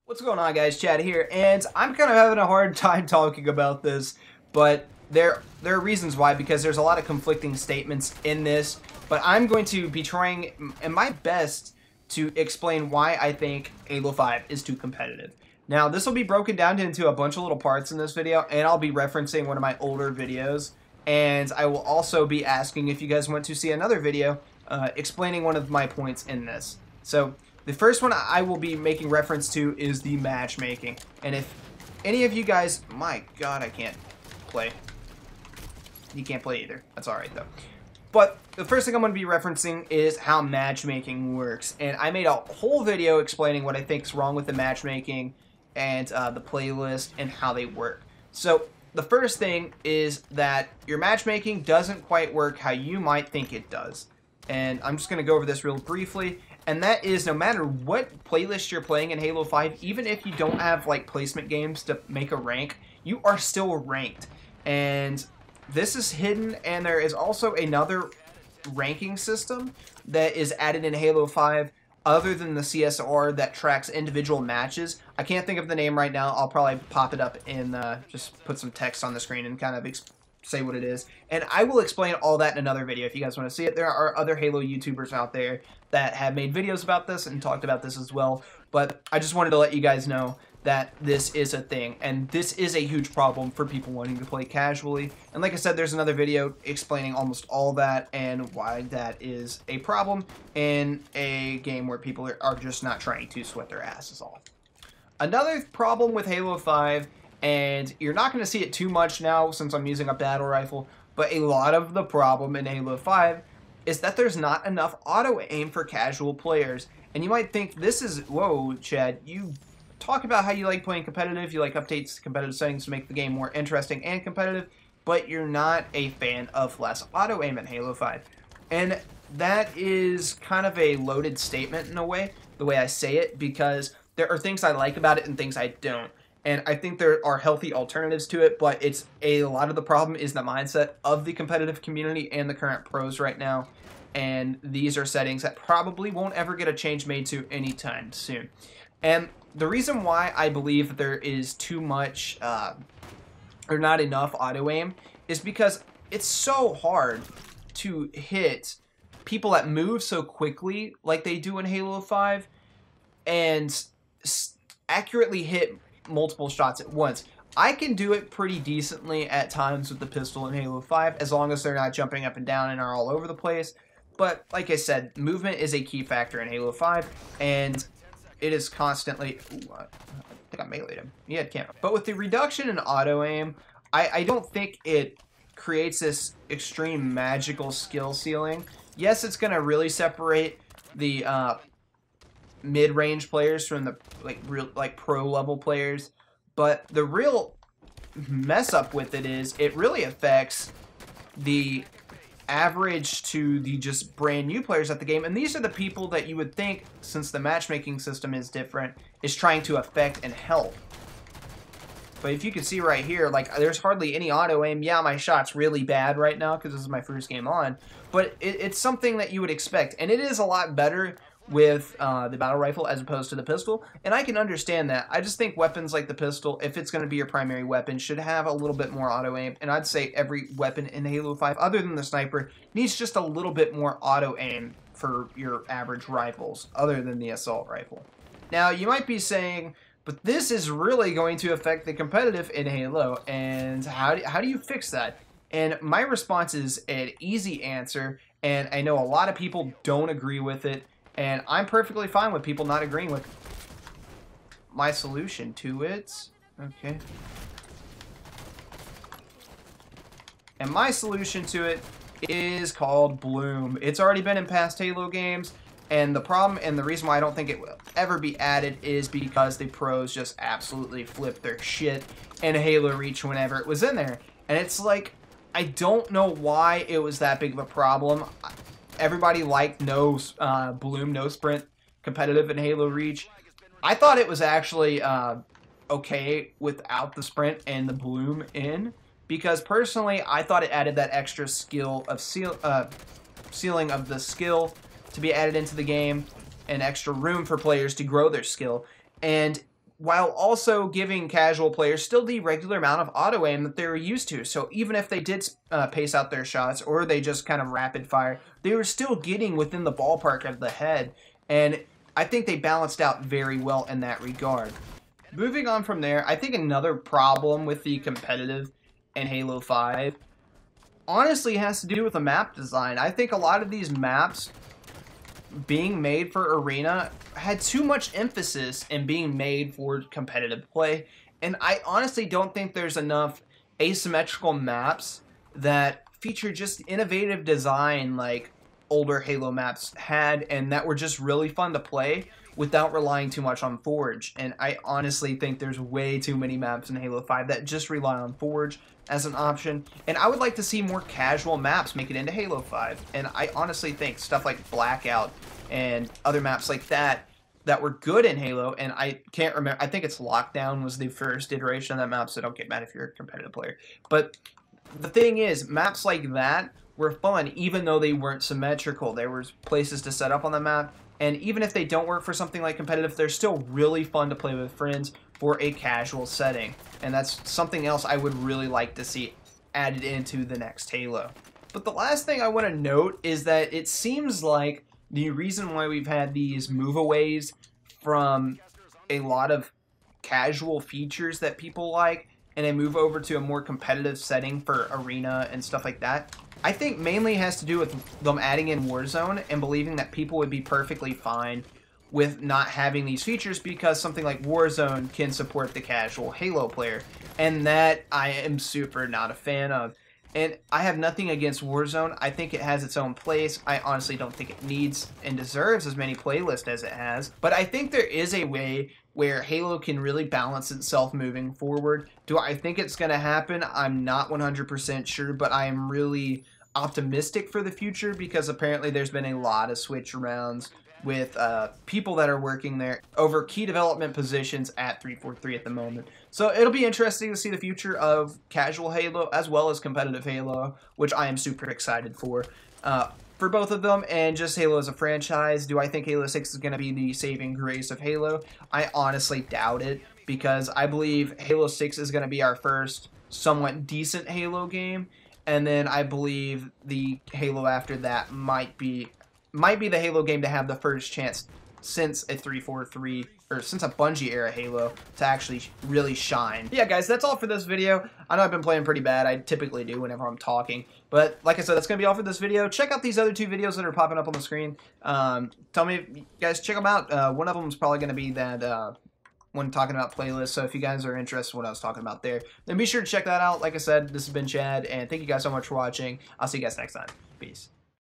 What's going on, guys? Chad here, and I'm kind of having a hard time talking about this, but there are reasons why, because there's a lot of conflicting statements in this, but I'm going to be trying my best to explain why I think Halo 5 is too competitive. Now, this will be broken down into a bunch of little parts in this video, and I'll be referencing one of my older videos, and I will also be asking if you guys want to see another video explaining one of my points in this. So, the first one I will be making reference to is the matchmaking. And if any of you guys... My god, I can't play. You can't play either. That's alright, though. But the first thing I'm going to be referencing is how matchmaking works. And I made a whole video explaining what I think is wrong with the matchmaking and the playlist and how they work. So, the first thing is that your matchmaking doesn't quite work how you might think it does. And I'm just going to go over this real briefly. And that is, no matter what playlist you're playing in Halo 5, even if you don't have like placement games to make a rank, you are still ranked. And this is hidden, and there is also another ranking system that is added in Halo 5 other than the CSR that tracks individual matches. I can't think of the name right now. I'll probably pop it up in, just put some text on the screen and kind of say what it is. And I will explain all that in another video if you guys want to see it. There are other Halo YouTubers out there that have made videos about this and talked about this as well. But I just wanted to let you guys know that this is a thing. And this is a huge problem for people wanting to play casually. And like I said, there's another video explaining almost all that and why that is a problem in a game where people are just not trying to sweat their asses off. Another problem with Halo 5, and you're not going to see it too much now since I'm using a battle rifle, but a lot of the problem in Halo 5 is that there's not enough auto-aim for casual players. And you might think this is, whoa, Chad, you talk about how you like playing competitive, you like updates to competitive settings to make the game more interesting and competitive, but you're not a fan of less auto-aim in Halo 5. And that is kind of a loaded statement in a way, the way I say it, because there are things I like about it and things I don't. And I think there are healthy alternatives to it, but it's a lot of the problem is the mindset of the competitive community and the current pros right now. And these are settings that probably won't ever get a change made to anytime soon. And the reason why I believe that there is too much, or not enough auto-aim, is because it's so hard to hit people that move so quickly like they do in Halo 5 and accurately hit multiple shots at once. I can do it pretty decently at times with the pistol in Halo 5 as long as they're not jumping up and down and are all over the place. But like I said, movement is a key factor in Halo 5, and it is constantly... Ooh, I think I meleeed him. He had camera. But with the reduction in auto-aim, I don't think it creates this extreme magical skill ceiling. Yes, it's going to really separate the mid-range players from the pro-level players, but the real mess up with it is it really affects the average to the just brand new players at the game, and these are the people that you would think, since the matchmaking system is different, is trying to affect and help. But if you can see right here, like, there's hardly any auto-aim. Yeah, my shot's really bad right now because this is my first game on, but it's something that you would expect, and it is a lot better with the battle rifle as opposed to the pistol, and I can understand that. I just think weapons like the pistol, if it's going to be your primary weapon, should have a little bit more auto-aim, and I'd say every weapon in Halo 5, other than the sniper, needs just a little bit more auto-aim for your average rifles, other than the assault rifle. Now, you might be saying, but this is really going to affect the competitive in Halo, and how do you fix that? And my response is an easy answer, and I know a lot of people don't agree with it, and I'm perfectly fine with people not agreeing with my solution to it. Okay. And my solution to it is called Bloom. It's already been in past Halo games, and the problem and the reason why I don't think it will ever be added is because the pros just absolutely flipped their shit in Halo Reach whenever it was in there. And it's like, I don't know why it was that big of a problem. Everybody liked Bloom, no sprint competitive in Halo Reach. I thought it was actually okay without the sprint and the Bloom in, because personally I thought it added that extra skill of ceiling of the skill to be added into the game, and extra room for players to grow their skill. And while also giving casual players still the regular amount of auto aim that they were used to. So even if they did pace out their shots or they just kind of rapid fire, they were still getting within the ballpark of the head. And I think they balanced out very well in that regard. Moving on from there, I think another problem with the competitive in Halo 5 honestly has to do with the map design. I think a lot of these maps being made for Arena had too much emphasis in being made for competitive play, and I honestly don't think there's enough asymmetrical maps that feature just innovative design like older Halo maps had, and that were just really fun to play without relying too much on Forge. And I honestly think there's way too many maps in Halo 5 that just rely on Forge as an option, and I would like to see more casual maps make it into Halo 5. And I honestly think stuff like Blackout and other maps like that were good in Halo, and I can't remember, I think it's Lockdown was the first iteration of that map, so don't get mad if you're a competitive player. But the thing is, maps like that were fun even though they weren't symmetrical. There was places to set up on the map, and even if they don't work for something like competitive, they're still really fun to play with friends for a casual setting. And that's something else I would really like to see added into the next Halo. But the last thing I want to note is that it seems like the reason why we've had these move-aways from a lot of casual features that people like and a move over to a more competitive setting for Arena and stuff like that, I think mainly has to do with them adding in Warzone and believing that people would be perfectly fine with not having these features because something like Warzone can support the casual Halo player, and that I am super not a fan of. And I have nothing against Warzone. I think it has its own place. I honestly don't think it needs and deserves as many playlists as it has, but I think there is a way where Halo can really balance itself moving forward. Do I think it's going to happen? I'm not 100% sure, but I am really optimistic for the future because apparently there's been a lot of switch arounds with people that are working there over key development positions at 343 at the moment. So it'll be interesting to see the future of casual Halo as well as competitive Halo, which I am super excited for both of them. And just Halo as a franchise, do I think Halo 6 is going to be the saving grace of Halo? I honestly doubt it, because I believe Halo 6 is going to be our first somewhat decent Halo game, and then I believe the Halo after that might be the Halo game to have the first chance since a 343 or since a Bungie era Halo to actually really shine. Yeah, guys, that's all for this video. I know I've been playing pretty bad. I typically do whenever I'm talking, but like I said, that's gonna be all for this video. Check out these other two videos that are popping up on the screen. Tell me if you guys check them out. One of them is probably gonna be that when talking about playlists, so if you guys are interested in what I was talking about there, then be sure to check that out. Like I said, this has been Chad, and thank you guys so much for watching. I'll see you guys next time. Peace.